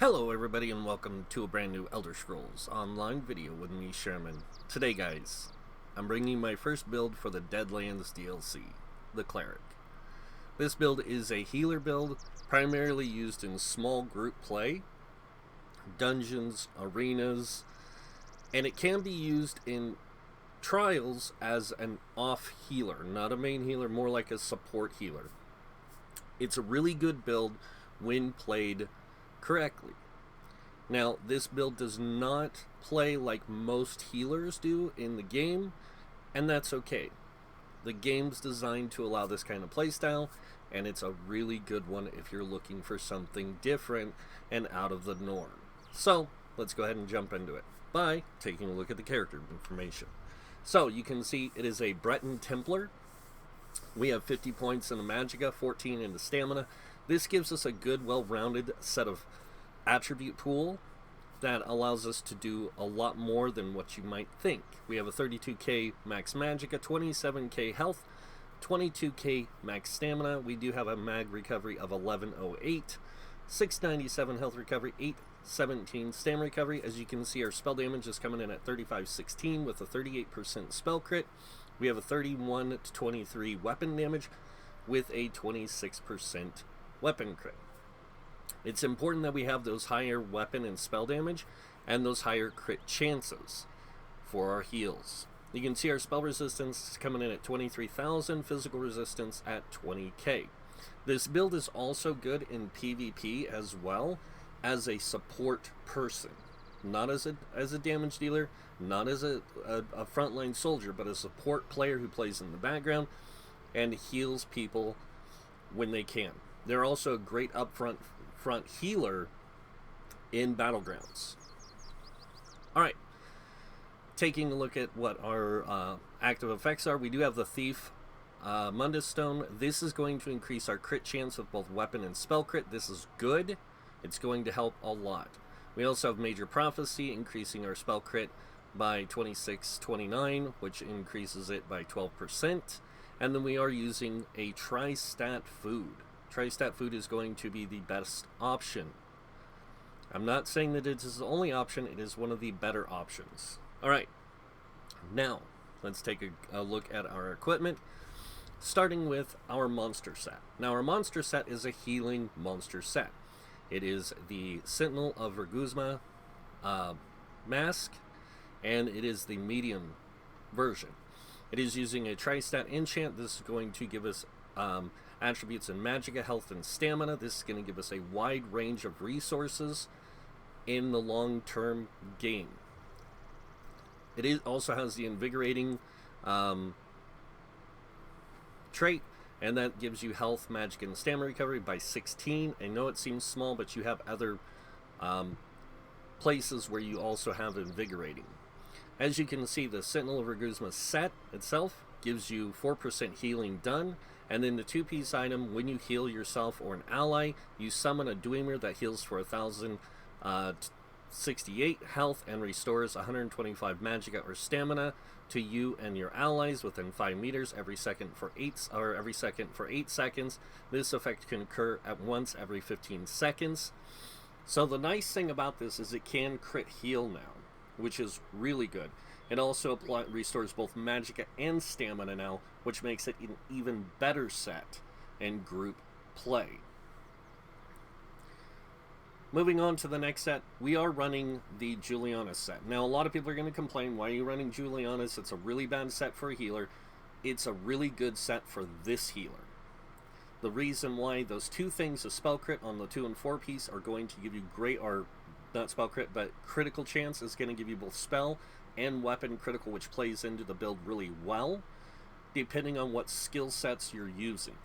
Hello everybody and welcome to a brand new Elder Scrolls Online video with me, Sherman. Today guys, I'm bringing my first build for the Deadlands DLC, the Cleric. This build is a healer build, primarily used in small group play, dungeons, arenas, and it can be used in trials as an off healer, not a main healer, more like a support healer. It's a really good build when played correctly. Now, this build does not play like most healers do in the game, and that's okay. The game's designed to allow this kind of playstyle, and it's a really good one if you're looking for something different and out of the norm. So, let's go ahead and jump into it by taking a look at the character information. So, you can see it is a Breton Templar. We have 50 points in the Magicka, 14 in the Stamina. This gives us a good, well-rounded set of attribute pool that allows us to do a lot more than what you might think. We have a 32k max Magicka, 27k health, 22k max Stamina. We do have a mag recovery of 1108, 697 health recovery, 817 stamina recovery. As you can see, our spell damage is coming in at 3516 with a 38% spell crit. We have a 31 to 23 weapon damage with a 26% weapon crit. It's important that we have those higher weapon and spell damage and those higher crit chances for our heals. You can see our spell resistance is coming in at 23,000, physical resistance at 20k. This build is also good in PvP as well as a support person. Not as a damage dealer, not as a frontline soldier, but a support player who plays in the background and heals people when they can. They're also a great front healer in Battlegrounds. Alright, taking a look at what our active effects are, we do have the Thief Mundus Stone. This is going to increase our crit chance with both weapon and spell crit. This is good. It's going to help a lot. We also have Major Prophecy, increasing our spell crit by 2629, which increases it by 12%. And then we are using a Tri-Stat Food. Tri-Stat Food is going to be the best option. I'm not saying that it is the only option, it is one of the better options. Alright, now let's take a look at our equipment, starting with our monster set. Now our monster set is a healing monster set. It is the Sentinel of Verguzma mask, and it is the medium version. It is using a Tri-Stat enchant. This is going to give us attributes in Magicka, health, and stamina. This is going to give us a wide range of resources in the long-term game. It also has the invigorating trait, and that gives you health, magic, and stamina recovery by 16. I know it seems small, but you have other places where you also have invigorating. As you can see, the Sentinel of Verguzma set itself gives you 4% healing done, and then the two-piece item, when you heal yourself or an ally, you summon a Dwemer that heals for 1,068 health and restores 125 Magicka or stamina to you and your allies within 5 meters every second for 8 seconds. This effect can occur at once every 15 seconds. So the nice thing about this is it can crit heal now, which is really good. It also restores both Magicka and stamina now, which makes it an even better set in group play. Moving on to the next set, we are running the Julianus set. Now, a lot of people are going to complain, why are you running Julianus? It's a really bad set for a healer. It's a really good set for this healer. The reason why, those two things, the spell crit on the 2 and 4 piece, are going to give you great, or not spell crit, but critical chance is going to give you both spell and weapon critical, which plays into the build really well, depending on what skill sets you're using.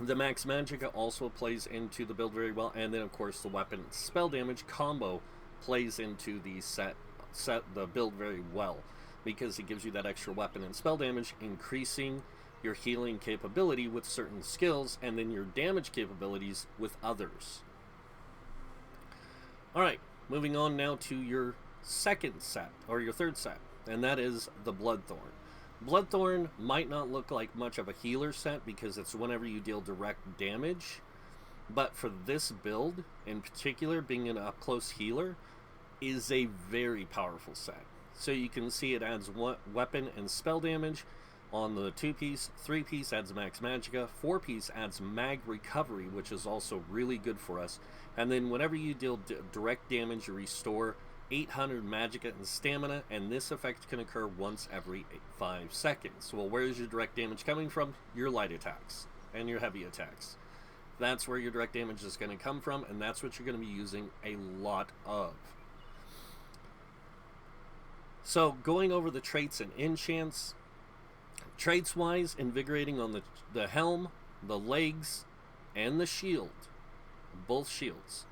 The max Magicka also plays into the build very well, and then of course the weapon and spell damage combo plays into the the build very well, because it gives you that extra weapon and spell damage, increasing your healing capability with certain skills, and then your damage capabilities with others. Alright, moving on now to your second set, or your third set, and that is the Bloodthorn. Bloodthorn might not look like much of a healer set because it's whenever you deal direct damage, But for this build in particular, being an up close healer is a very powerful set. So you can see it adds weapon and spell damage on the 2-piece, 3-piece adds max magicka, 4-piece adds mag recovery, which is also really good for us. And then whenever you deal direct damage, you restore 800 magicka and stamina, and this effect can occur once every 5 seconds. Well, where is your direct damage coming from? Your light attacks and your heavy attacks. That's where your direct damage is going to come from, and that's what you're going to be using a lot of. So going over the traits and enchants, traits wise, invigorating on the helm, the legs, and the shield, both shields.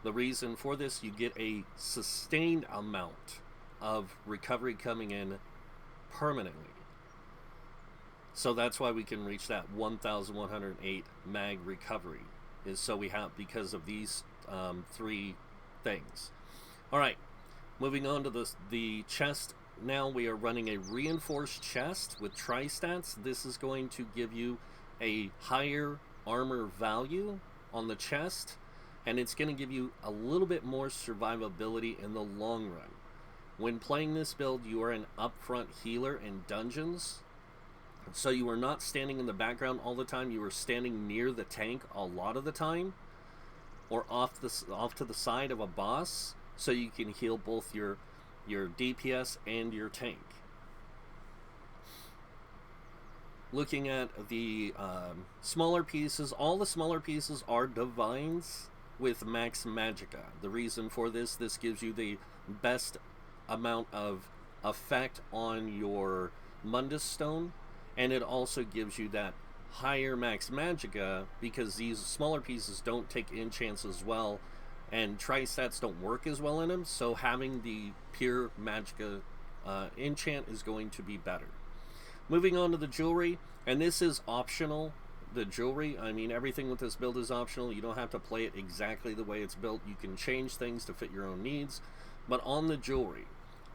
The reason for this, you get a sustained amount of recovery coming in permanently. So that's why we can reach that 1108 mag recovery, is so we have, because of these 3 things. Alright, moving on to the chest. Now we are running a reinforced chest with tri-stats. This is going to give you a higher armor value on the chest, and it's going to give you a little bit more survivability in the long run. When playing this build, you are an upfront healer in dungeons, so you are not standing in the background all the time. You are standing near the tank a lot of the time, or off to the side of a boss, so you can heal both your DPS and your tank. Looking at the smaller pieces, all the smaller pieces are divines with max magicka. The reason for this gives you the best amount of effect on your Mundus Stone, and it also gives you that higher max magicka because these smaller pieces don't take enchants as well, and tri-stats don't work as well in them, so having the pure magicka enchant is going to be better. Moving on to the jewelry, and this is optional. The jewelry, I mean, everything with this build is optional. You don't have to play it exactly the way it's built. You can change things to fit your own needs. But on the jewelry,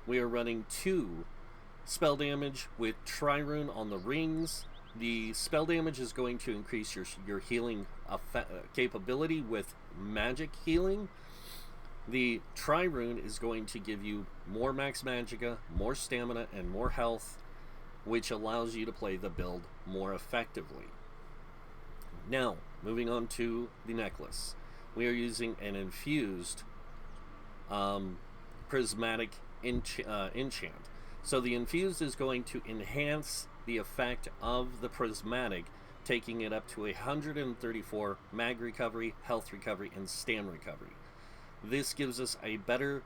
we are running 2 spell damage with Trirune on the rings. The spell damage is going to increase your healing capability with magic healing. The Trirune is going to give you more max magicka, more stamina, and more health, which allows you to play the build more effectively. Now, moving on to the necklace. We are using an infused prismatic enchant. So the infused is going to enhance the effect of the prismatic, taking it up to 134 mag recovery, health recovery, and stam recovery. This gives us a better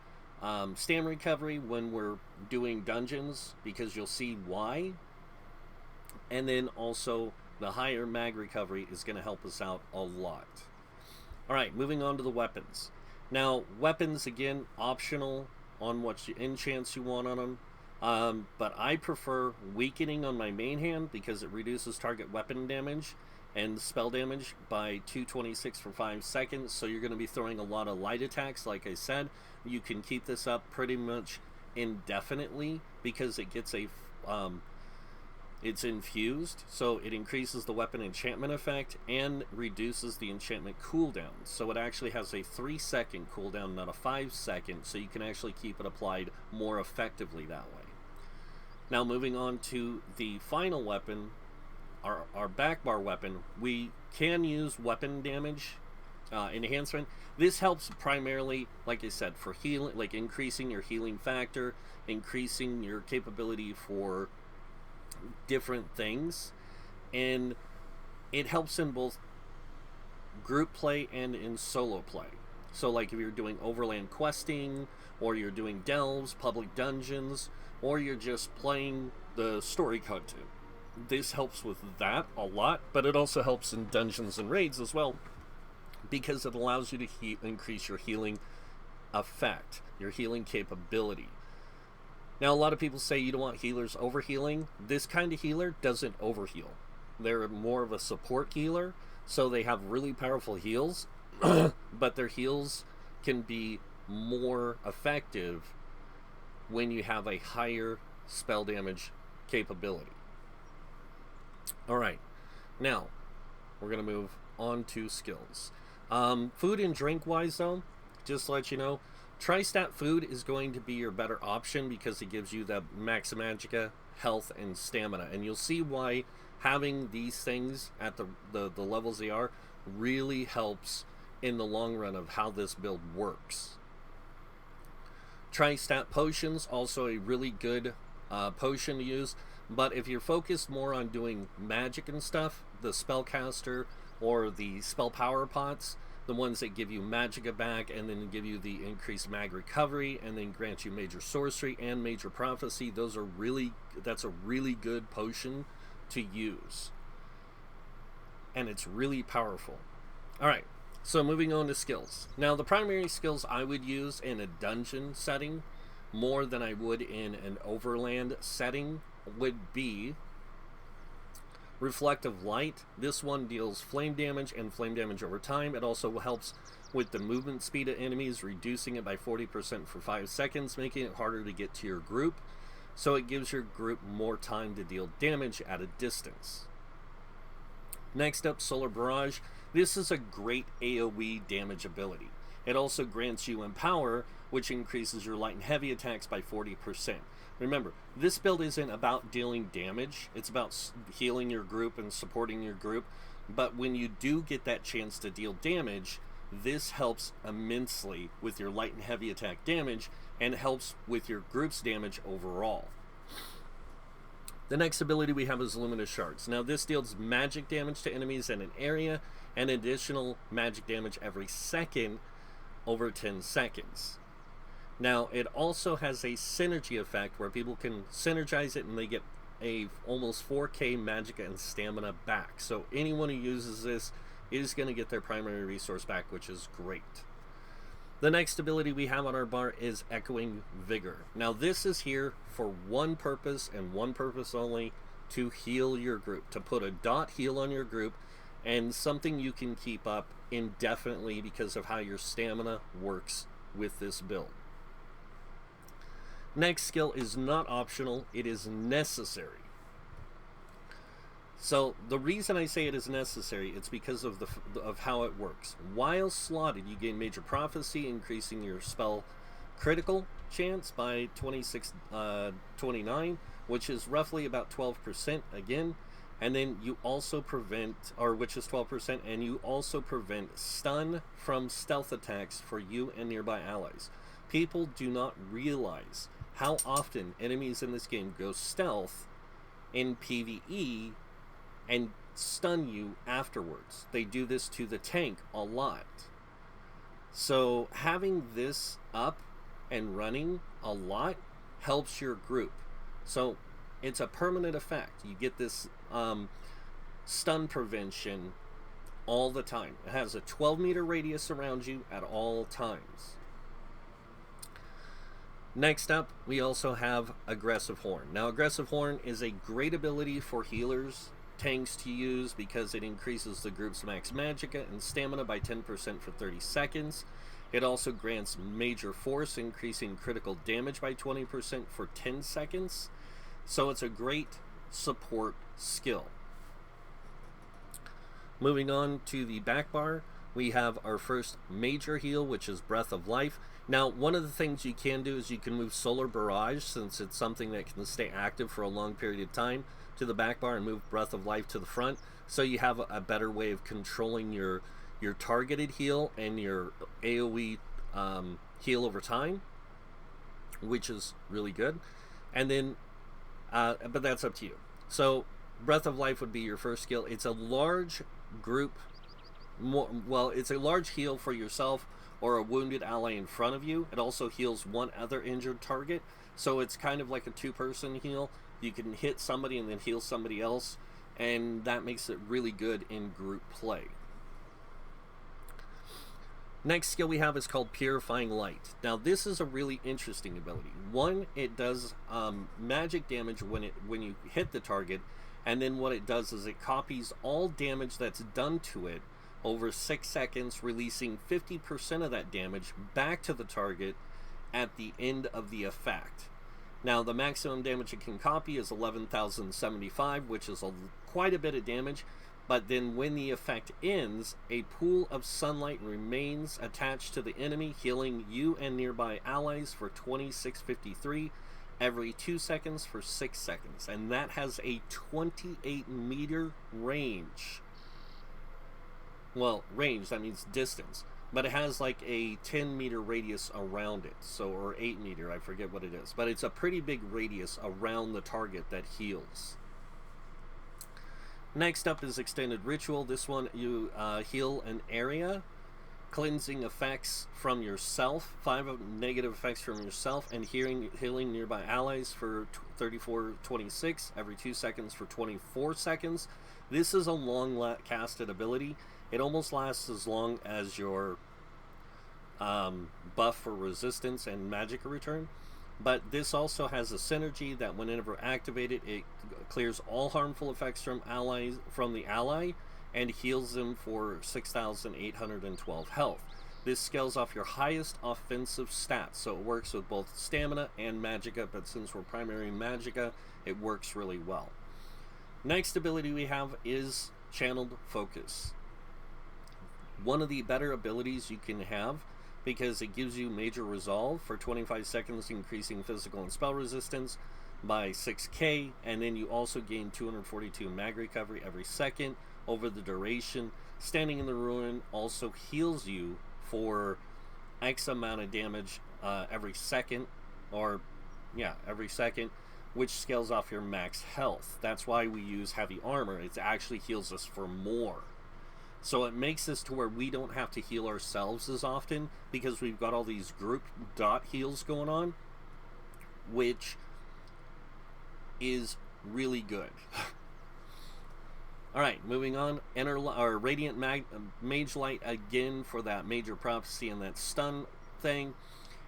stam recovery when we're doing dungeons, because you'll see why. And then also the higher mag recovery is going to help us out a lot. Alright, moving on to the weapons. Now, weapons, again, optional on what enchants you want on them. But I prefer weakening on my main hand because it reduces target weapon damage and spell damage by 226 for 5 seconds. So you're going to be throwing a lot of light attacks. Like I said, you can keep this up pretty much indefinitely because it gets it's infused, so it increases the weapon enchantment effect and reduces the enchantment cooldown. So it actually has a 3-second cooldown, not a 5-second, so you can actually keep it applied more effectively that way. Now moving on to the final weapon, our back bar weapon, we can use weapon damage enhancement. This helps primarily, like I said, for healing, like increasing your healing factor, increasing your capability for different things, and it helps in both group play and in solo play. So like if you're doing overland questing, or you're doing delves, public dungeons, or you're just playing the story content, this helps with that a lot. But it also helps in dungeons and raids as well, because it allows you to increase your healing effect, your healing capability. Now, a lot of people say you don't want healers overhealing. This kind of healer doesn't overheal. They're more of a support healer, so they have really powerful heals, but their heals can be more effective when you have a higher spell damage capability. Alright, now we're going to move on to skills. Food and drink wise, though, just to let you know, Tri-Stat food is going to be your better option because it gives you the Max Magica, health, and stamina. And you'll see why having these things at the levels they are really helps in the long run of how this build works. Tri-Stat potions, also a really good potion to use. But if you're focused more on doing magic and stuff, the Spellcaster or the Spell Power Pots, the ones that give you Magica back and then give you the increased mag recovery and then grant you major sorcery and major prophecy, that's a really good potion to use. And it's really powerful. Alright, so moving on to skills. Now the primary skills I would use in a dungeon setting more than I would in an overland setting would be Reflective Light. This one deals flame damage and flame damage over time. It also helps with the movement speed of enemies, reducing it by 40% for 5 seconds, making it harder to get to your group. So it gives your group more time to deal damage at a distance. Next up, Solar Barrage. This is a great AoE damage ability. It also grants you Empower, which increases your light and heavy attacks by 40%. Remember, this build isn't about dealing damage, it's about healing your group and supporting your group, but when you do get that chance to deal damage, this helps immensely with your light and heavy attack damage, and helps with your group's damage overall. The next ability we have is Luminous Shards. Now this deals magic damage to enemies in an area, and additional magic damage every second over 10 seconds. Now, it also has a synergy effect where people can synergize it and they get a almost 4k Magica and Stamina back. So anyone who uses this is going to get their primary resource back, which is great. The next ability we have on our bar is Echoing Vigor. Now, this is here for one purpose and one purpose only, to heal your group, to put a dot heal on your group, and something you can keep up indefinitely because of how your stamina works with this build. Next skill is not optional, it is necessary. So the reason I say it is necessary, it's because of how it works. While slotted, you gain Major Prophecy, increasing your spell critical chance by 29, which is roughly about 12% again. And then you also which is 12%, and you also prevent stun from stealth attacks for you and nearby allies. People do not realize how often enemies in this game go stealth in PvE and stun you afterwards. They do this to the tank a lot. So having this up and running a lot helps your group. So it's a permanent effect. You get this stun prevention all the time. It has a 12-meter radius around you at all times. Next up, we also have Aggressive Horn. Now, Aggressive Horn is a great ability for healers, tanks to use because it increases the group's max Magica and stamina by 10% for 30 seconds. It also grants Major Force, increasing critical damage by 20% for 10 seconds. So it's a great support skill. Moving on to the back bar, we have our first major heal, which is Breath of Life. Now, one of the things you can do is you can move Solar Barrage, since it's something that can stay active for a long period of time, to the back bar and move Breath of Life to the front. So you have a better way of controlling your targeted heal and your AoE heal over time, which is really good. And then, but that's up to you. So Breath of Life would be your first skill. It's a large group, it's a large heal for yourself or a wounded ally in front of you. It also heals one other injured target, so it's kind of like a two-person heal. You can hit somebody and then heal somebody else, and that makes it really good in group play. Next skill we have is called Purifying Light. Now this is a really interesting ability. One, it does magic damage when you hit the target, and then what it does is it copies all damage that's done to it over 6 seconds, releasing 50% of that damage back to the target at the end of the effect. Now the maximum damage it can copy is 11,075, which is quite a bit of damage, But then when the effect ends, a pool of sunlight remains attached to the enemy, healing you and nearby allies for 2653 every 2 seconds for 6 seconds. And that has a 28-meter range. Well, range, that means distance. But it has like a 10-meter radius around it. So, or 8-meter, I forget what it is. But it's a pretty big radius around the target that heals. Next up is Extended Ritual. This one, you heal an area, cleansing effects from yourself, 5 negative effects from yourself, and healing nearby allies for 3426 every 2 seconds for 24 seconds. This is a long casted ability. It almost lasts as long as your buff for resistance and magic return. But this also has a synergy that whenever activated, it clears all harmful effects from the ally and heals them for 6,812 health. This scales off your highest offensive stats, so it works with both stamina and magicka, but since we're primary magicka, it works really well. Next ability we have is Channeled Focus. One of the better abilities you can have, because it gives you major resolve for 25 seconds, increasing physical and spell resistance by 6k, and then you also gain 242 mag recovery every second over the duration. Standing in the Ruin also heals you for X amount of damage every second, every second, which scales off your max health. That's why we use heavy armor. It actually heals us for more. So it makes this to where we don't have to heal ourselves as often because we've got all these group dot heals going on, which is really good. Alright, moving on. Enter our Radiant Mage Light again for that major prophecy and that stun thing.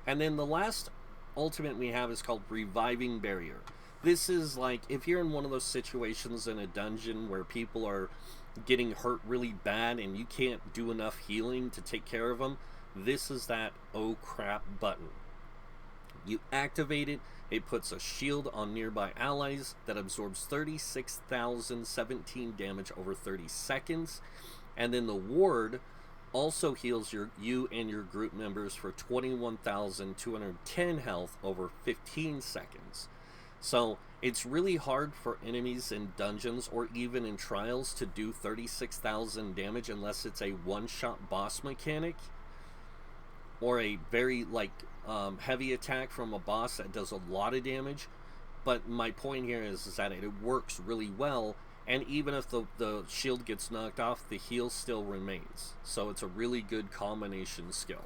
And then the last ultimate we have is called Reviving Barrier. This is like if you're in one of those situations in a dungeon where people are getting hurt really bad and you can't do enough healing to take care of them, this is that oh crap button. You activate it, it puts a shield on nearby allies that absorbs 36,017 damage over 30 seconds, and then the ward also heals you and your group members for 21,210 health over 15 seconds. So it's really hard for enemies in dungeons or even in trials to do 36,000 damage unless it's a one-shot boss mechanic or a very heavy attack from a boss that does a lot of damage. But my point here is that it works really well, and even if the shield gets knocked off, the heal still remains. So it's a really good combination skill.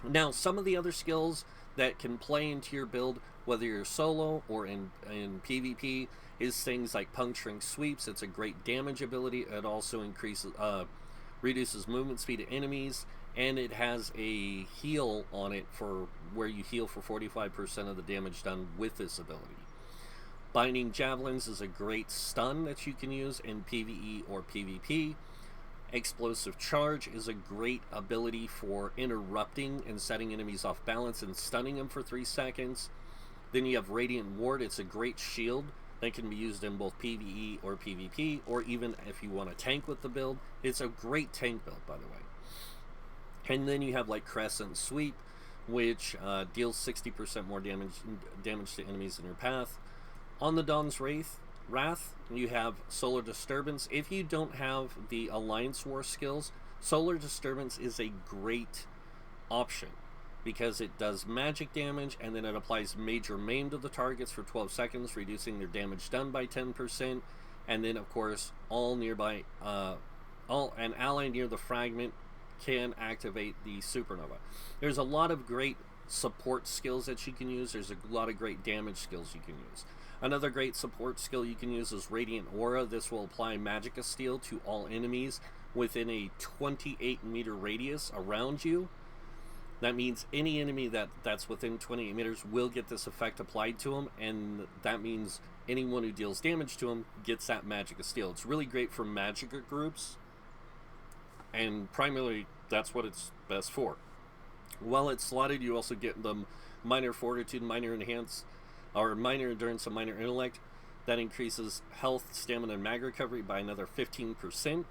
Now, some of the other skills that can play into your build, whether you're solo or in PvP, is things like Puncturing Sweeps. It's a great damage ability. It also reduces movement speed to enemies, and it has a heal on it for where you heal for 45% of the damage done with this ability. Binding Javelins is a great stun that you can use in PvE or PvP. Explosive Charge is a great ability for interrupting and setting enemies off balance and stunning them for 3 seconds. Then you have Radiant Ward. It's a great shield that can be used in both PvE or PvP, or even if you want to tank with the build. It's a great tank build, by the way. And then you have like Crescent Sweep, which deals 60% more damage to enemies in your path. On the Dawn's Wrath, you have Solar Disturbance. If you don't have the Alliance War skills, Solar Disturbance is a great option because it does magic damage, and then it applies Major Maim to the targets for 12 seconds, reducing their damage done by 10%. And then, of course, an ally near the fragment can activate the Supernova. There's a lot of great support skills that you can use. There's a lot of great damage skills you can use. Another great support skill you can use is Radiant Aura. This will apply Magicka Steel to all enemies within a 28-meter radius around you. That means any enemy that's within 28 meters will get this effect applied to them, and that means anyone who deals damage to them gets that Magicka Steel. It's really great for Magicka groups, and primarily that's what it's best for. While it's slotted, you also get the Minor Fortitude, Minor Enhance, or Minor Endurance and Minor Intellect. That increases health, stamina, and mag recovery by another 15%.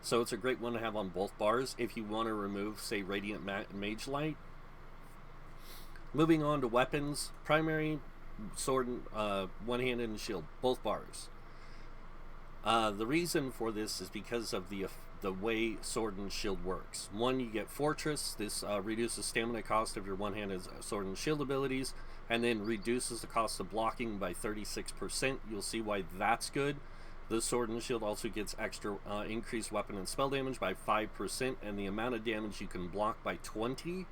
So it's a great one to have on both bars if you want to remove, say, Radiant Mage Light. Moving on to weapons, primary, sword, one-handed, and shield, both bars. The reason for this is because of the way sword and shield works. One, you get Fortress. This reduces stamina cost of your one-handed sword and shield abilities, and then reduces the cost of blocking by 36%. You'll see why that's good. The sword and shield also gets extra increased weapon and spell damage by 5%, and the amount of damage you can block by 20.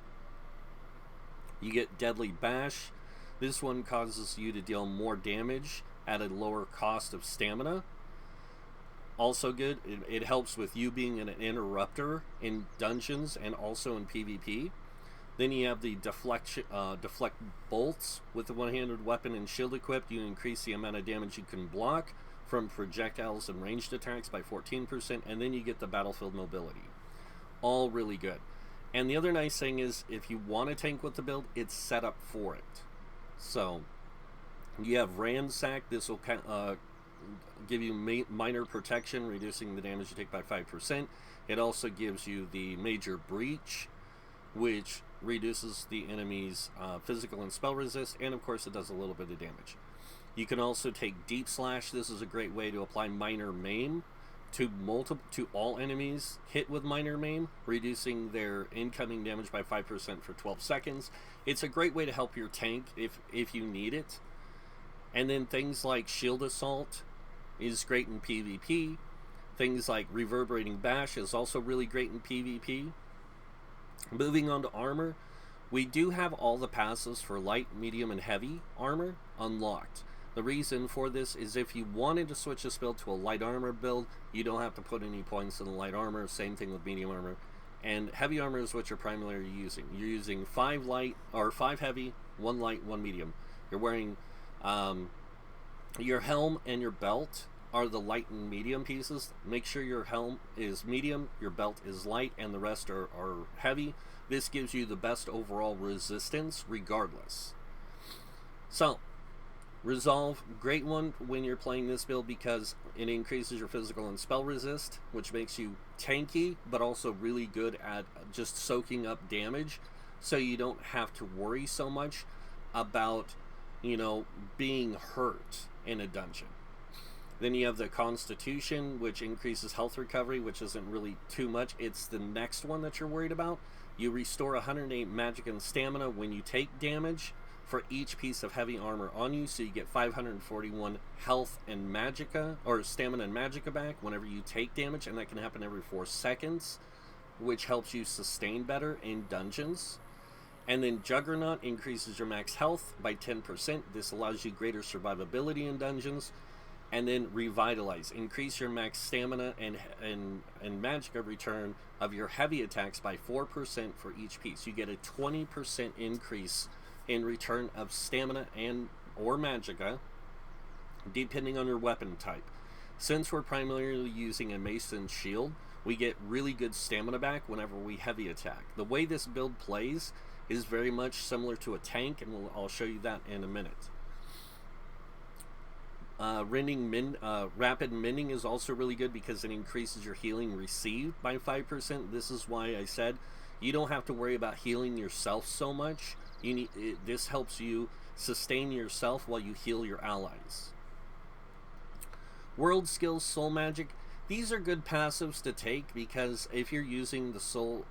You get Deadly Bash. This one causes you to deal more damage at a lower cost of stamina. Also good, it helps with you being an interrupter in dungeons and also in PvP. Then you have the deflect bolts. With the one-handed weapon and shield equipped, you increase the amount of damage you can block from projectiles and ranged attacks by 14%, and then you get the battlefield mobility. All really good. And the other nice thing is, if you want to tank with the build, it's set up for it. So, you have Ransack. This will give you minor protection, reducing the damage you take by 5%. It also gives you the Major Breach, which reduces the enemy's physical and spell resist, and of course it does a little bit of damage. You can also take Deep Slash. This is a great way to apply Minor Maim to all enemies hit with Minor Maim, reducing their incoming damage by 5% for 12 seconds. It's a great way to help your tank if you need it. And then things like Shield Assault is great in PvP. Things like Reverberating Bash is also really great in PvP. Moving on to armor, we do have all the passives for light, medium, and heavy armor unlocked. The reason for this is if you wanted to switch this build to a light armor build, you don't have to put any points in the light armor. Same thing with medium armor. And heavy armor is what you're primarily using. You're using 5 light, or 5 heavy, 1 light, 1 medium. You're wearing your helm and your belt are the light and medium pieces. Make sure your helm is medium, your belt is light, and the rest are heavy. This gives you the best overall resistance regardless. So, Resolve, great one when you're playing this build because it increases your physical and spell resist, which makes you tanky, but also really good at just soaking up damage, so you don't have to worry so much about, being hurt in a dungeon. Then you have the Constitution, which increases health recovery, which isn't really too much. It's the next one that you're worried about. You restore 108 magic and stamina when you take damage for each piece of heavy armor on you, so you get 541 health and magicka, or stamina and magicka back whenever you take damage, and that can happen every 4 seconds, which helps you sustain better in dungeons. And then Juggernaut increases your max health by 10%. This allows you greater survivability in dungeons. And then Revitalize, increase your max stamina and magicka return of your heavy attacks by 4% for each piece. You get a 20% increase in return of stamina and or magicka, depending on your weapon type. Since we're primarily using a mace and shield, we get really good stamina back whenever we heavy attack. The way this build plays is very much similar to a tank, and I'll show you that in a minute. Rapid Mending is also really good because it increases your healing received by 5%. This is why I said you don't have to worry about healing yourself so much. This helps you sustain yourself while you heal your allies. World Skills, Soul Magic. These are good passives to take because if you're using the soul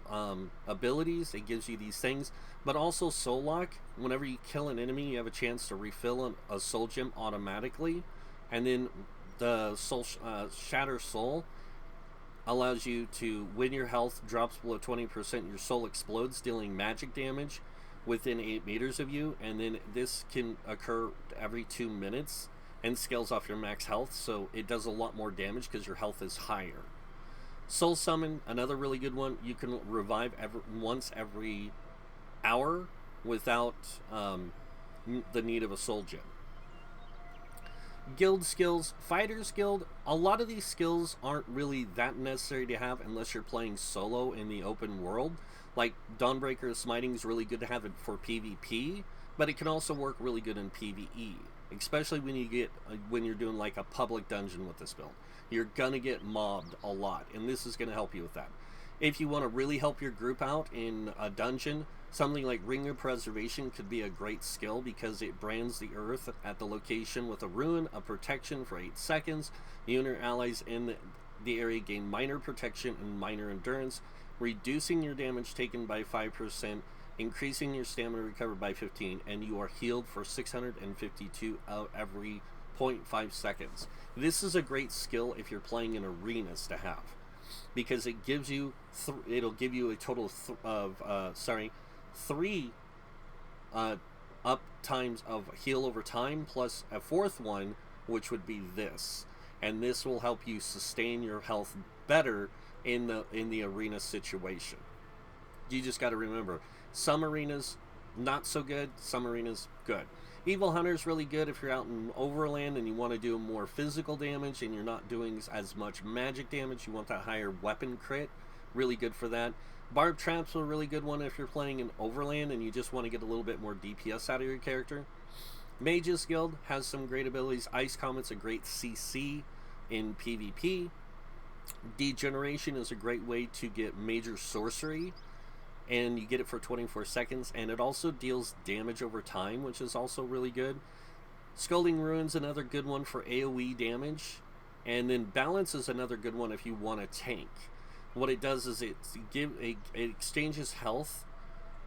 abilities, it gives you these things. But also Soul Lock. Whenever you kill an enemy, you have a chance to refill a soul gem automatically. And then the Shatter Soul allows you to, when your health drops below 20%, your soul explodes, dealing magic damage within 8 meters of you. And then this can occur every 2 minutes and scales off your max health, so it does a lot more damage because your health is higher. Soul Summon, another really good one. You can revive once every hour without the need of a soul gem. Guild skills, Fighter's Guild. A lot of these skills aren't really that necessary to have unless you're playing solo in the open world. Like Dawnbreaker Smiting is really good to have it for PvP, but it can also work really good in PvE. especially when you're doing like a public dungeon with this build. You're gonna get mobbed a lot, and this is gonna help you with that. If you want to really help your group out in a dungeon, something like Ring of Preservation could be a great skill because it brands the earth at the location with a rune of protection for 8 seconds. You and your allies in the area gain minor protection and minor endurance, reducing your damage taken by 5%, increasing your stamina recovered by 15, and you are healed for 652 out every 0.5 seconds. This is a great skill if you're playing in arenas to have, because it gives you it'll give you a total of 3 up times of heal over time plus a 4th one, which would be this, and this will help you sustain your health better in the arena situation. You just got to remember, some arenas not so good, some arenas good. Evil Hunter is really good if you're out in Overland and you want to do more physical damage and you're not doing as much magic damage. You want that higher weapon crit. Really good for that. Barb Traps are a really good one if you're playing in Overland and you just want to get a little bit more DPS out of your character. Mage's Guild has some great abilities. Ice Comet's a great CC in PvP. Degeneration is a great way to get major sorcery, and you get it for 24 seconds, and it also deals damage over time, which is also really good. Scalding Ruin's another good one for AoE damage, and then Balance is another good one if you want a tank. What it does is it exchanges health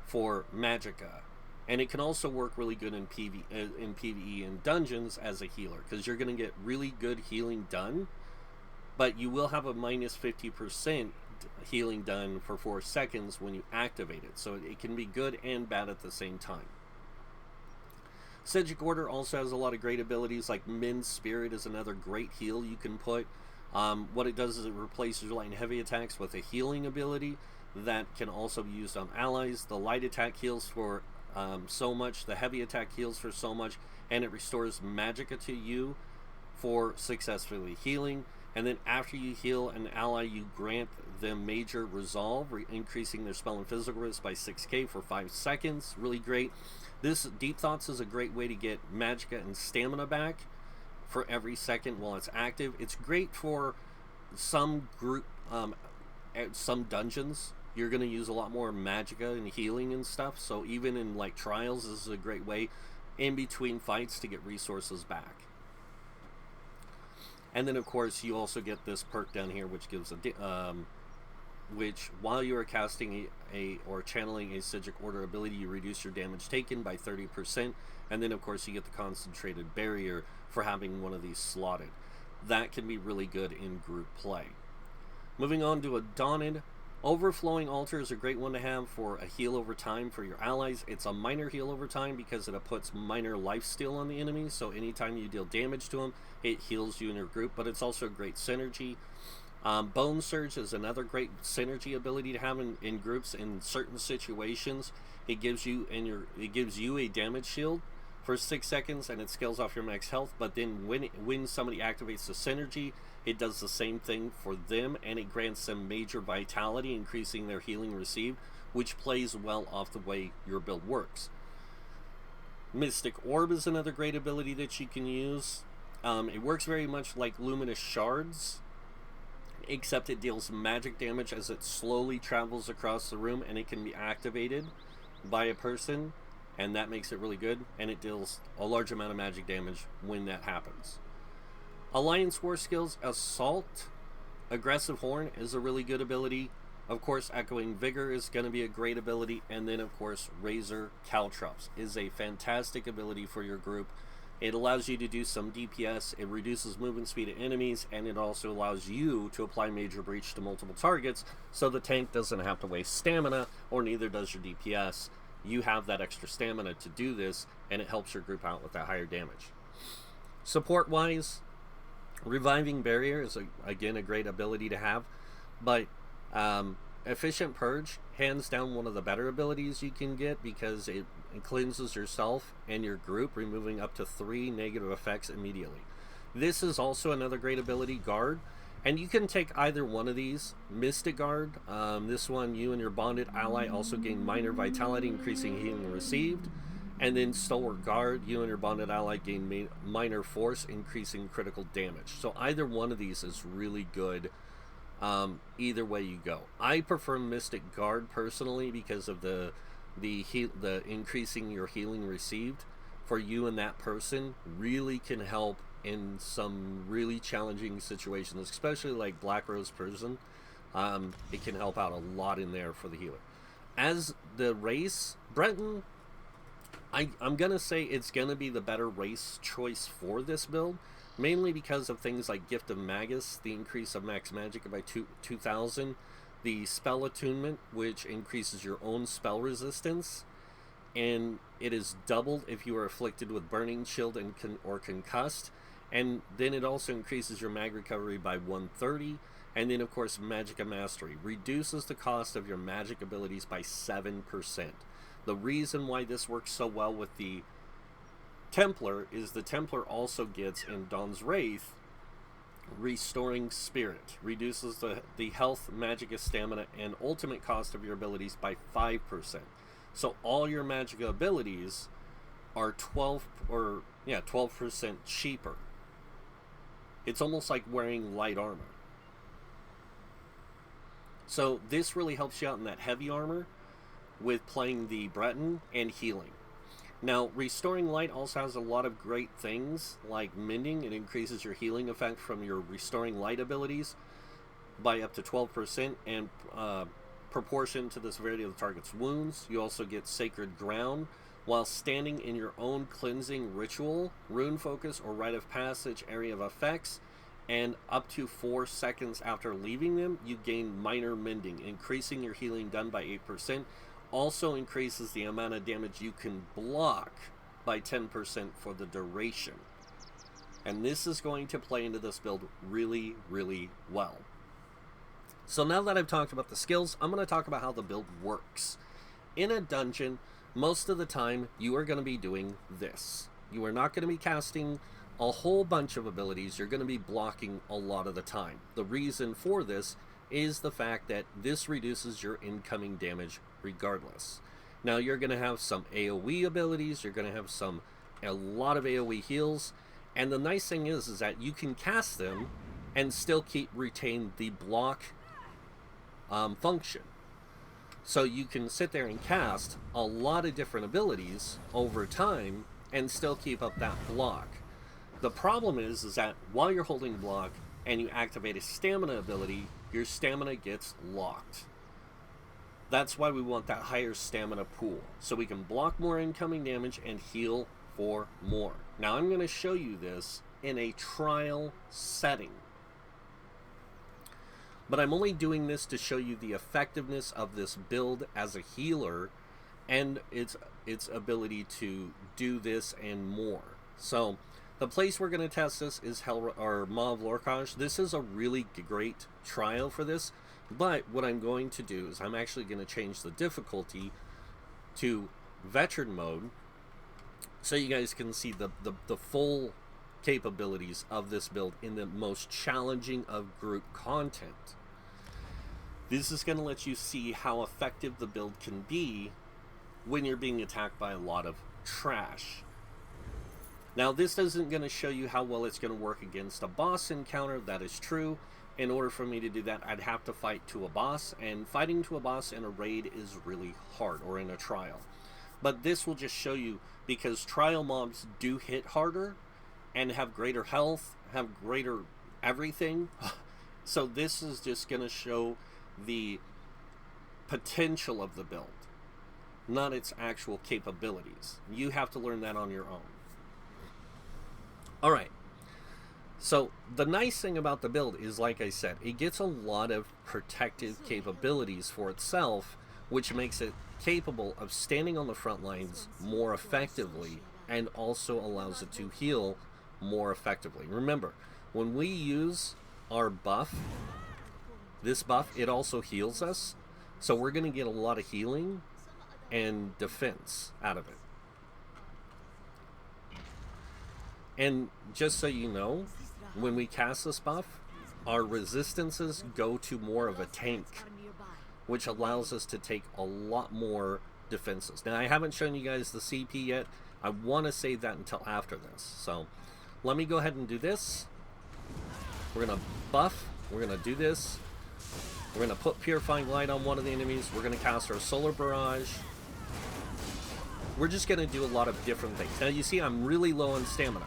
for magicka, and it can also work really good in PvE and dungeons as a healer, because you're going to get really good healing done, but you will have a minus 50% healing done for 4 seconds when you activate it, so it can be good and bad at the same time. Psijic Order also has a lot of great abilities, like Min's Spirit is another great heal you can put. What it does is it replaces your light and heavy attacks with a healing ability that can also be used on allies. The light attack heals for so much, the heavy attack heals for so much, and it restores magicka to you for successfully healing. And then after you heal an ally, you grant them major resolve, increasing their spell and physical risk by 6k for 5 seconds. Really great. This Deep Thoughts is a great way to get magicka and stamina back for every second while it's active. It's great for some some dungeons. You're going to use a lot more magicka and healing and stuff. So even in like trials, this is a great way in between fights to get resources back. And then, of course, you also get this perk down here, which gives which, while you are casting or channeling a Psijic Order ability, you reduce your damage taken by 30%. And then, of course, you get the concentrated barrier for having one of these slotted. That can be really good in group play. Moving on to a Daunted. Overflowing Altar is a great one to have for a heal over time for your allies. It's a minor heal over time because it puts minor lifesteal on the enemy, so anytime you deal damage to them, it heals you in your group, but it's also a great synergy. Bone Surge is another great synergy ability to have in groups in certain situations. It gives you a damage shield for 6 seconds, and it scales off your max health, but then when somebody activates the synergy, it does the same thing for them, and it grants them major vitality, increasing their healing received, which plays well off the way your build works. Mystic Orb is another great ability that you can use. It works very much like Luminous Shards, except it deals magic damage as it slowly travels across the room, and it can be activated by a person, and that makes it really good, and it deals a large amount of magic damage when that happens. Alliance War skills, Assault, Aggressive Horn is a really good ability. Of course, Echoing Vigor is going to be a great ability, and then of course Razor Caltrops is a fantastic ability for your group. It allows you to do some DPS, it reduces movement speed of enemies, and it also allows you to apply Major Breach to multiple targets, so the tank doesn't have to waste stamina, or neither does your DPS. You have that extra stamina to do this, and it helps your group out with that higher damage. Support-wise, Reviving Barrier is, again, a great ability to have, but Efficient Purge, hands down one of the better abilities you can get, because it cleanses yourself and your group, removing up to 3 negative effects immediately. This is also another great ability, Guard, and you can take either one of these. Mystic Guard, this one, you and your bonded ally also gain minor vitality, increasing healing received, And then Stalwart Guard, you and your bonded ally gain minor force, increasing critical damage. So either one of these is really good. Either way you go. I prefer Mystic Guard personally because of the increasing your healing received for you and that person really can help in some really challenging situations, especially like Black Rose Prison. It can help out a lot in there for the healer. As the race, Breton, I'm going to say it's going to be the better race choice for this build, mainly because of things like Gift of Magus, the increase of max magic by 2,000, the spell attunement, which increases your own spell resistance, and it is doubled if you are afflicted with burning, chilled, or concussed, and then it also increases your mag recovery by 130, and then of course Magicka Mastery reduces the cost of your magic abilities by 7%. The reason why this works so well with the Templar is the Templar also gets in Dawn's Wraith Restoring Spirit, reduces the health, magicka, stamina, and ultimate cost of your abilities by 5%. So all your magicka abilities are 12% cheaper. It's almost like wearing light armor. So this really helps you out in that heavy armor with playing the Breton and healing. Now, Restoring Light also has a lot of great things, like Mending. It increases your healing effect from your Restoring Light abilities by up to 12% and proportion to the severity of the target's wounds. You also get Sacred Ground. While standing in your own cleansing ritual, rune focus, or rite of passage area of effects, and up to 4 seconds after leaving them, you gain Minor Mending, increasing your healing done by 8%. Also increases the amount of damage you can block by 10% for the duration. And this is going to play into this build really, really well. So now that I've talked about the skills, I'm going to talk about how the build works. In a dungeon, most of the time, you are going to be doing this. You are not going to be casting a whole bunch of abilities. You're going to be blocking a lot of the time. The reason for this is the fact that this reduces your incoming damage regardless. Now you're going to have some AoE abilities, you're going to have a lot of AoE heals, and the nice thing is that you can cast them and still retain the block function. So you can sit there and cast a lot of different abilities over time and still keep up that block. The problem is that while you're holding block and you activate a stamina ability, your stamina gets locked. That's why we want that higher stamina pool, so we can block more incoming damage and heal for more. Now I'm going to show you this in a trial setting, but I'm only doing this to show you the effectiveness of this build as a healer and its ability to do this and more. So the place we're going to test this is Maw of Lorkhaj. This is a really great trial for this, but what I'm going to do is I'm actually going to change the difficulty to veteran mode so you guys can see the full capabilities of this build in the most challenging of group content. This is going to let you see how effective the build can be when you're being attacked by a lot of trash. Now, this isn't going to show you how well it's going to work against a boss encounter. That is true. In order for me to do that, I'd have to fight to a boss, and fighting to a boss in a raid is really hard, or in a trial. But this will just show you, because trial mobs do hit harder and have greater health, have greater everything. So this is just going to show the potential of the build, not its actual capabilities. You have to learn that on your own. Alright, so the nice thing about the build is, like I said, it gets a lot of protective capabilities for itself, which makes it capable of standing on the front lines more effectively and also allows it to heal more effectively. Remember, when we use our buff, this buff, it also heals us, so we're going to get a lot of healing and defense out of it. And just so you know, when we cast this buff, our resistances go to more of a tank, which allows us to take a lot more defenses. Now, I haven't shown you guys the CP yet. I want to save that until after this. So let me go ahead and do this. We're going to buff. We're going to do this. We're going to put Purifying Light on one of the enemies. We're going to cast our Solar Barrage. We're just going to do a lot of different things. Now, you see I'm really low on stamina.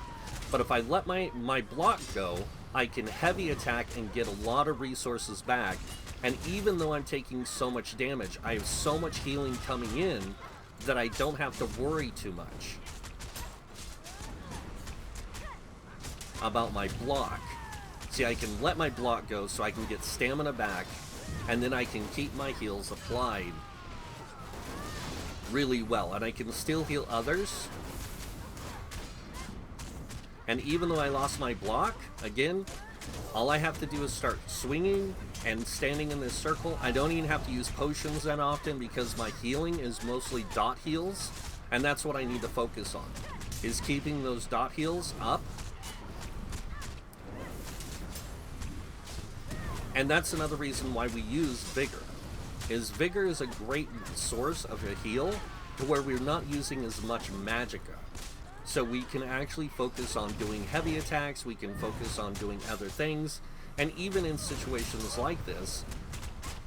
But if I let my block go, I can heavy attack and get a lot of resources back. And even though I'm taking so much damage, I have so much healing coming in that I don't have to worry too much about my block. See, I can let my block go so I can get stamina back, and then I can keep my heals applied really well. And I can still heal others. And even though I lost my block, again, all I have to do is start swinging and standing in this circle. I don't even have to use potions that often because my healing is mostly dot heals. And that's what I need to focus on, is keeping those dot heals up. And that's another reason why we use Vigor. Vigor is a great source of a heal to where we're not using as much Magicka. So we can actually focus on doing heavy attacks, we can focus on doing other things, and even in situations like this,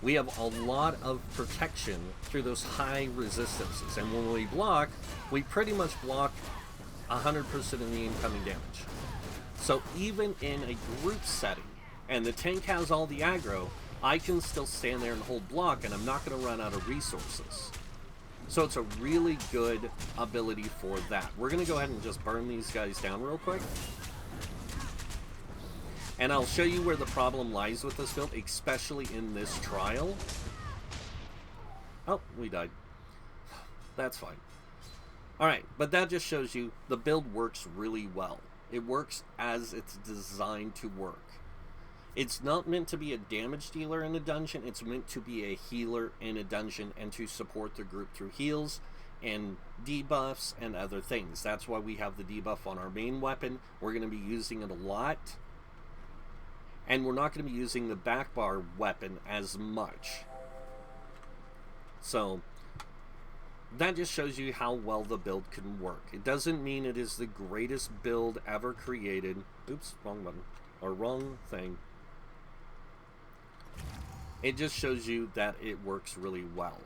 we have a lot of protection through those high resistances. And when we block, we pretty much block 100% of the incoming damage. So even in a group setting, and the tank has all the aggro, I can still stand there and hold block, and I'm not going to run out of resources. So it's a really good ability for that. We're going to go ahead and just burn these guys down real quick. And I'll show you where the problem lies with this build, especially in this trial. Oh, we died. That's fine. Alright, but that just shows you the build works really well. It works as it's designed to work. It's not meant to be a damage dealer in a dungeon, it's meant to be a healer in a dungeon and to support the group through heals and debuffs and other things. That's why we have the debuff on our main weapon. We're going to be using it a lot. And we're not going to be using the back bar weapon as much. So that just shows you how well the build can work. It doesn't mean it is the greatest build ever created. Oops, wrong button. Or wrong thing. It just shows you that it works really well.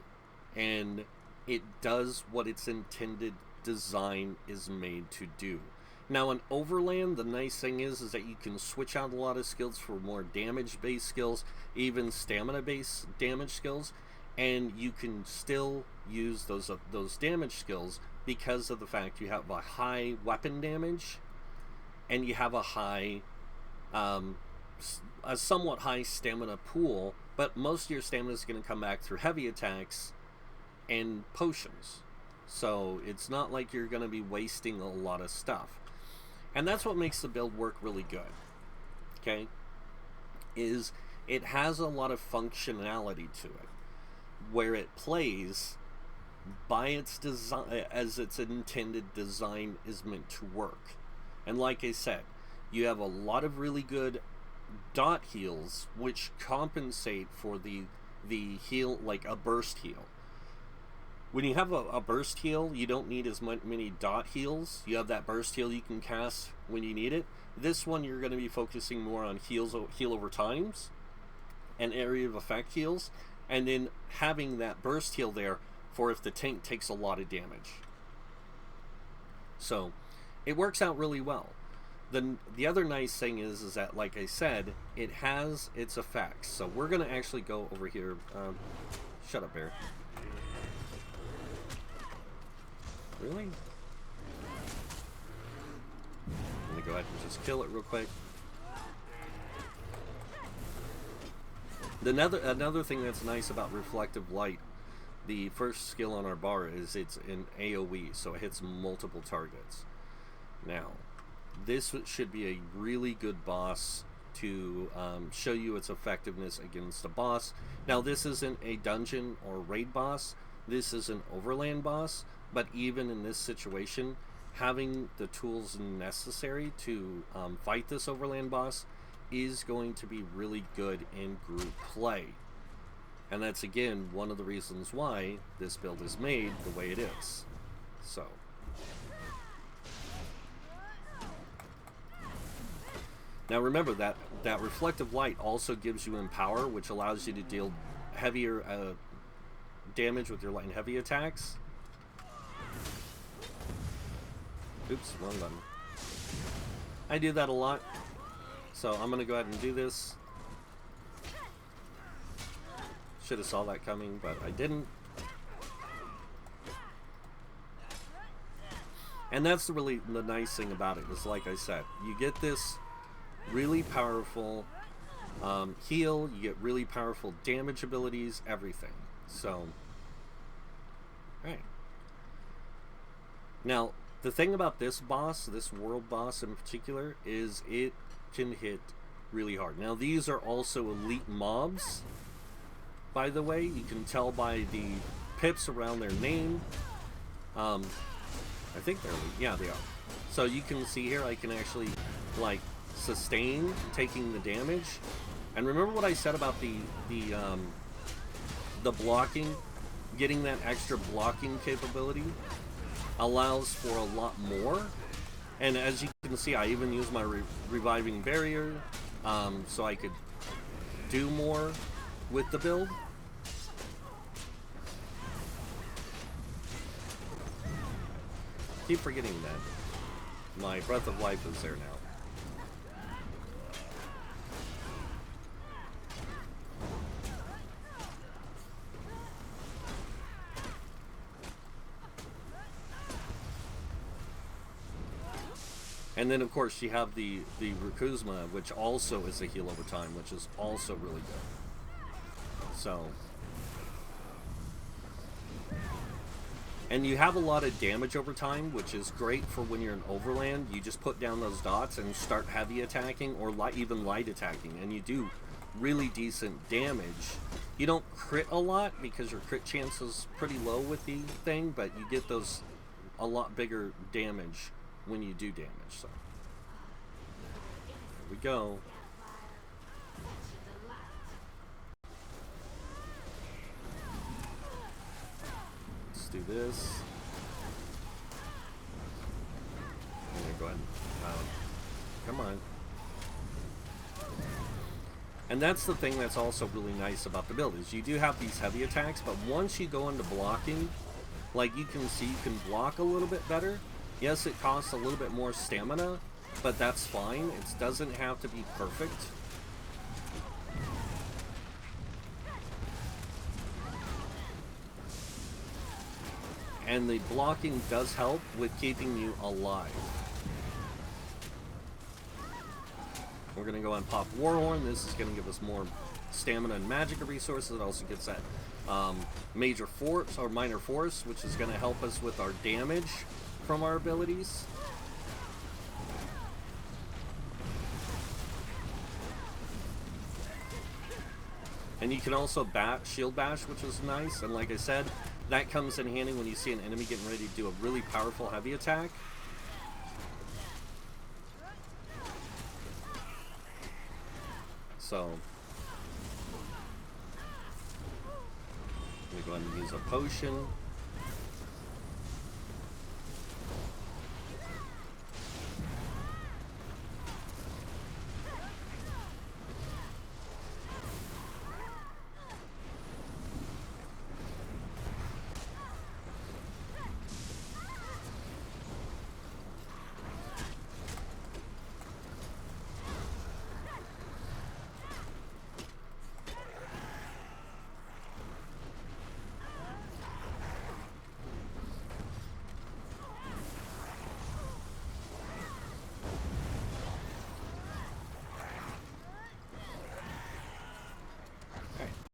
And it does what its intended design is made to do. Now in Overland, the nice thing is that you can switch out a lot of skills for more damage-based skills, even stamina-based damage skills, and you can still use those damage skills because of the fact you have a high weapon damage, and you have a high, a somewhat high stamina pool, but most of your stamina is going to come back through heavy attacks and potions. So it's not like you're going to be wasting a lot of stuff. And that's what makes the build work really good. Okay? Is it has a lot of functionality to it, where it plays by its design, as its intended design is meant to work. And like I said, you have a lot of really good dot heals which compensate for the heal, like a burst heal. When you have a burst heal, you don't need as many dot heals. You have that burst heal you can cast when you need it. This one you're going to be focusing more on heal over times and area of effect heals, and then having that burst heal there for if the tank takes a lot of damage. So it works out really well. The other nice thing is that, like I said, it has its effects. So we're going to actually go over here. Shut up, Bear. Really? Let me go ahead and just kill it real quick. Another thing that's nice about Reflective Light, the first skill on our bar, is it's an AoE, so it hits multiple targets. Now, this should be a really good boss to show you its effectiveness against a boss. Now, this isn't a dungeon or raid boss. This is an overland boss, but even in this situation, having the tools necessary to fight this overland boss is going to be really good in group play. And that's, again, one of the reasons why this build is made the way it is. So. Now remember that reflective light also gives you Empower, which allows you to deal heavier damage with your light and heavy attacks. Oops, wrong button. I do that a lot. So I'm going to go ahead and do this. Should have saw that coming, but I didn't. And that's really the nice thing about it, is like I said, you get this really powerful heal, you get really powerful damage abilities, everything. So, alright. Now, the thing about this boss, this world boss in particular, is it can hit really hard. Now, these are also elite mobs, by the way. You can tell by the pips around their name. I think they're elite. Yeah, they are. So you can see here, I can actually, like, sustain taking the damage. And remember what I said about the blocking, getting that extra blocking capability allows for a lot more. And as you can see, I even use my reviving barrier, so I could do more with the build. Keep forgetting that my Breath of Life is there now. And then, of course, you have the Rukuzma, which also is a heal over time, which is also really good. So, and you have a lot of damage over time, which is great for when you're in Overland. You just put down those dots and start heavy attacking, or even light attacking, and you do really decent damage. You don't crit a lot because your crit chance is pretty low with the thing, but you get those a lot bigger damage when you do damage. So there we go. Let's do this. I'm gonna go ahead and come on. And that's the thing that's also really nice about the build, is you do have these heavy attacks, but once you go into blocking, like you can see, you can block a little bit better. Yes, it costs a little bit more stamina, but that's fine. It doesn't have to be perfect. And the blocking does help with keeping you alive. We're going to go and pop Warhorn. This is going to give us more stamina and magic resources. It also gets that major force or minor force, which is going to help us with our damage from our abilities. And you can also shield bash, which is nice. And like I said, that comes in handy when you see an enemy getting ready to do a really powerful heavy attack. So I'm going to go ahead and use a potion.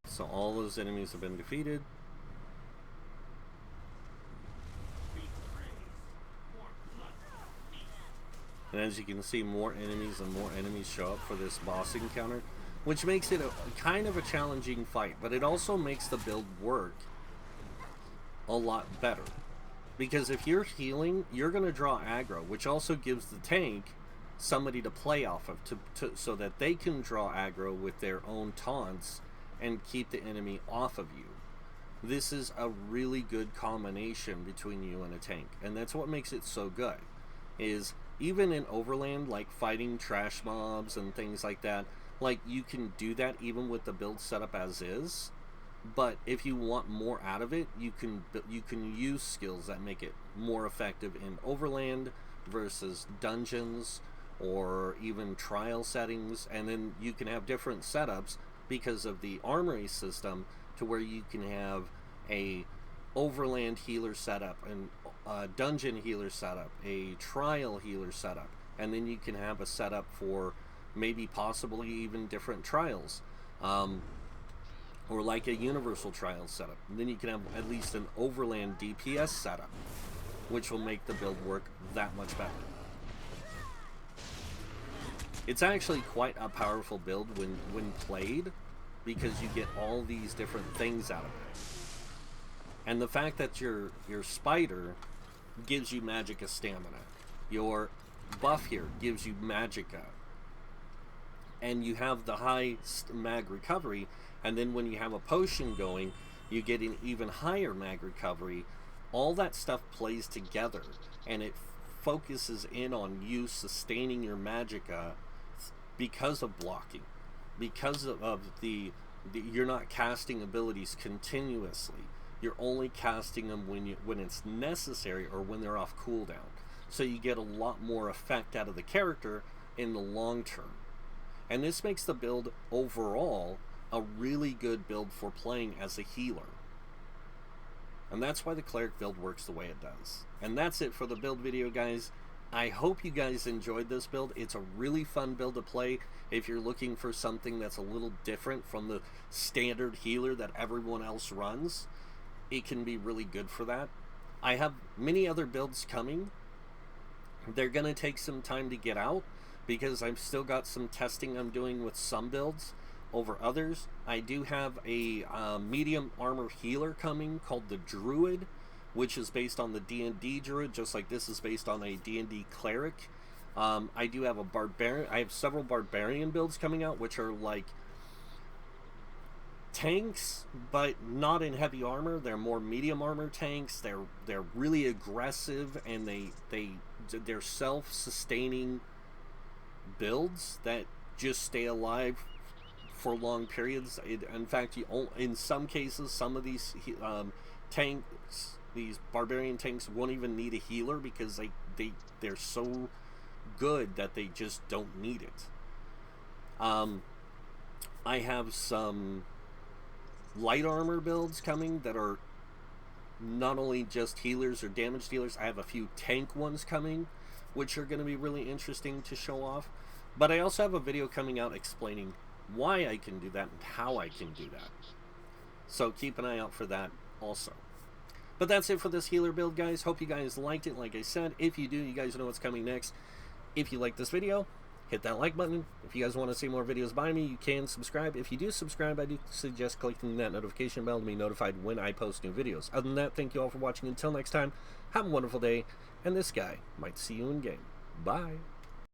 So all those enemies have been defeated. And as you can see, more enemies and more enemies show up for this boss encounter, which makes it a kind of a challenging fight, but it also makes the build work a lot better. Because if you're healing, you're going to draw aggro, which also gives the tank somebody to play off of, so that they can draw aggro with their own taunts and keep the enemy off of you. This is a really good combination between you and a tank, and that's what makes it so good. Is even in Overland, like fighting trash mobs and things like that, like you can do that even with the build setup as is. But if you want more out of it, you can use skills that make it more effective in Overland versus dungeons or even trial settings, and then you can have different setups because of the armory system, to where you can have a Overland healer setup and a dungeon healer setup, a trial healer setup, and then you can have a setup for maybe possibly even different trials. Or like a universal trial setup. And then you can have at least an Overland DPS setup, which will make the build work that much better. It's actually quite a powerful build when played, because you get all these different things out of it. And the fact that your spider gives you magicka stamina, your buff here gives you magicka, and you have the high mag recovery, and then when you have a potion going, you get an even higher mag recovery. All that stuff plays together, and it focuses in on you sustaining your magicka because of blocking, because of the you're not casting abilities continuously. You're only casting them when it's necessary or when they're off cooldown. So you get a lot more effect out of the character in the long term. And this makes the build overall a really good build for playing as a healer. And that's why the Cleric build works the way it does. And that's it for the build video, guys. I hope you guys enjoyed this build. It's a really fun build to play if you're looking for something that's a little different from the standard healer that everyone else runs. It can be really good for that. I have many other builds coming. They're going to take some time to get out, because I've still got some testing I'm doing with some builds over others. I do have a medium armor healer coming called the Druid, which is based on the D&D Druid, just like this is based on a D&D Cleric. I do have a Barbarian. I have several Barbarian builds coming out, which are like tanks, but not in heavy armor. They're more medium armor tanks. They're really aggressive, and they're self-sustaining builds that just stay alive for long periods. In fact, in some cases, some of these tanks, these barbarian tanks, won't even need a healer, because they're so good that they just don't need it. I have some light armor builds coming that are not only just healers or damage dealers. I have a few tank ones coming, which are going to be really interesting to show off. But I also have a video coming out explaining why I can do that and how I can do that. So keep an eye out for that also. But that's it for this healer build, guys. Hope you guys liked it. Like I said, if you do, you guys know what's coming next. If you like this video, hit that like button. If you guys want to see more videos by me, you can subscribe. If you do subscribe, I do suggest clicking that notification bell to be notified when I post new videos. Other than that, thank you all for watching. Until next time, have a wonderful day, and this guy might see you in game. Bye.